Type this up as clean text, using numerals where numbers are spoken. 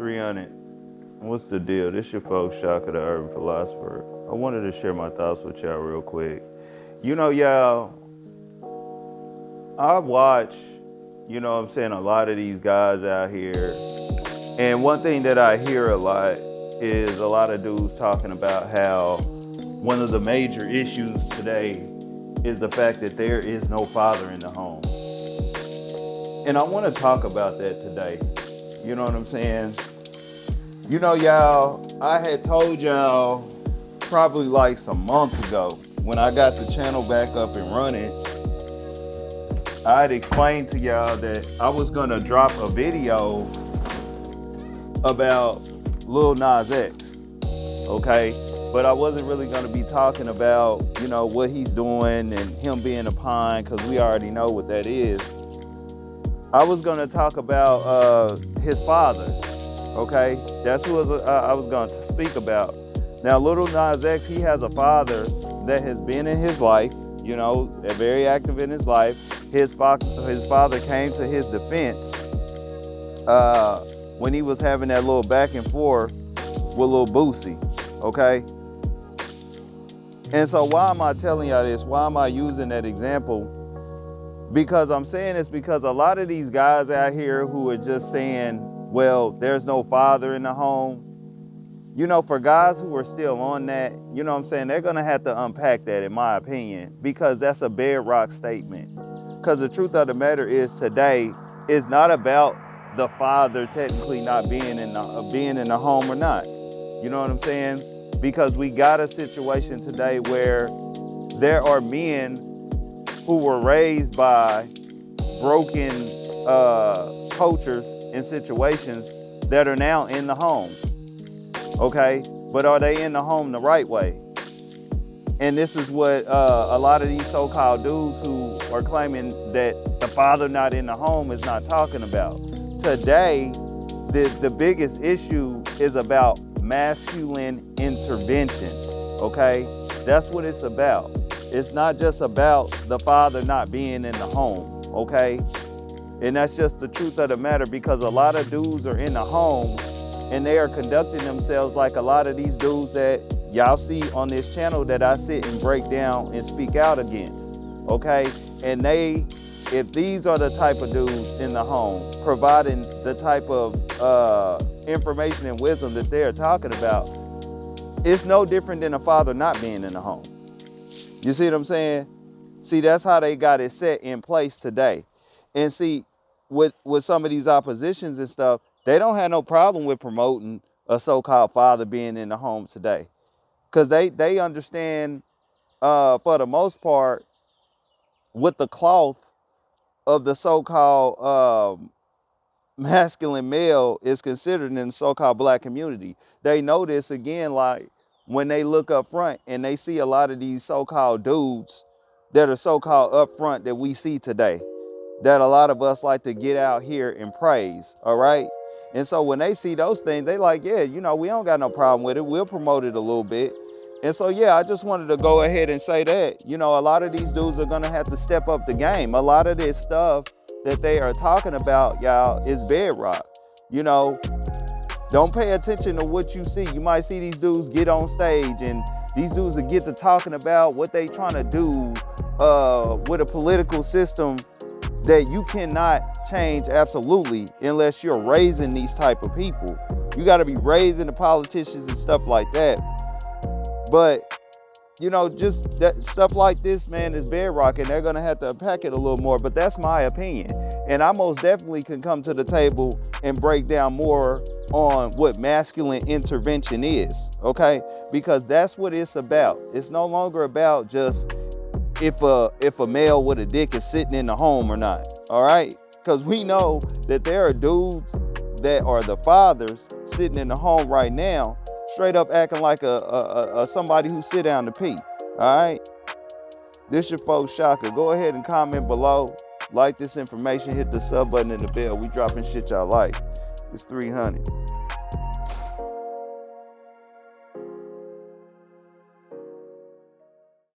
300. What's the deal? This your folks, Shaka the Urban Philosopher. I wanted to share my thoughts with y'all real quick. Y'all, I watch, what I'm saying, a lot of these guys out here. And one thing that I hear a lot is a lot of dudes talking about how one of the major issues today is the fact that there is no father in the home. And I want to talk about that today. You know what I'm saying? Y'all, I had told y'all probably like some months ago when I got the channel back up and running, I had explained to y'all that I was going to drop a video about Lil Nas X, okay? But I wasn't really going to be talking about, what he's doing and him being a pine, because we already know what that is. I was going to talk about his father, okay? That's who I was going to speak about. Now, Lil Nas X, he has a father that has been in his life, very active in his life. His father came to his defense when he was having that little back and forth with Lil Boosie, okay? And so why am I telling y'all this? Why am I using that example? Because I'm saying this because a lot of these guys out here who are just saying, well, there's no father in the home, for guys who are still on that, they're going to have to unpack that, in my opinion, because that's a bedrock statement. Because the truth of the matter is today is not about the father technically not being in the home or not. You know what I'm saying? Because we got a situation today where there are men who were raised by broken cultures and situations that are now in the home. Okay, but are they in the home the right way? And this is what a lot of these so-called dudes who are claiming that the father not in the home is not talking about. Today, the biggest issue is about masculine intervention, okay? That's what it's about. It's not just about the father not being in the home, okay? And that's just the truth of the matter, because a lot of dudes are in the home and they are conducting themselves like a lot of these dudes that y'all see on this channel that I sit and break down and speak out against, okay? And if these are the type of dudes in the home, providing the type of information and wisdom that they're talking about, it's no different than a father not being in the home. You see what I'm saying? See, that's how they got it set in place today. And see, with some of these oppositions and stuff, they don't have no problem with promoting a so-called father being in the home today. Because they understand, for the most part, what the cloth of the so-called masculine male is considered in the so-called black community. They know this, again, like when they look up front and they see a lot of these so-called dudes that are so-called up front that we see today, that a lot of us like to get out here and praise, all right? And so when they see those things, they like, yeah, we don't got no problem with it. We'll promote it a little bit. And so, yeah, I just wanted to go ahead and say that, a lot of these dudes are going to have to step up the game. A lot of this stuff that they are talking about, y'all, is bedrock. Don't pay attention to what you see. You might see these dudes get on stage and these dudes will get to talking about what they trying to do with a political system that you cannot change absolutely unless you're raising these type of people. You got to be raising the politicians and stuff like that. But, just that stuff like this, man, is bedrock, and they're going to have to unpack it a little more. But that's my opinion. And I most definitely can come to the table and break down more on what masculine intervention is, okay? Because that's what it's about. It's no longer about just if a male with a dick is sitting in the home or not, all right? Because we know that there are dudes that are the fathers sitting in the home right now, straight up acting like a somebody who sit down to pee, all right? This your folks, Shaka. Go ahead and comment below. Like this information, hit the sub button and the bell. We dropping shit y'all like. It's 300.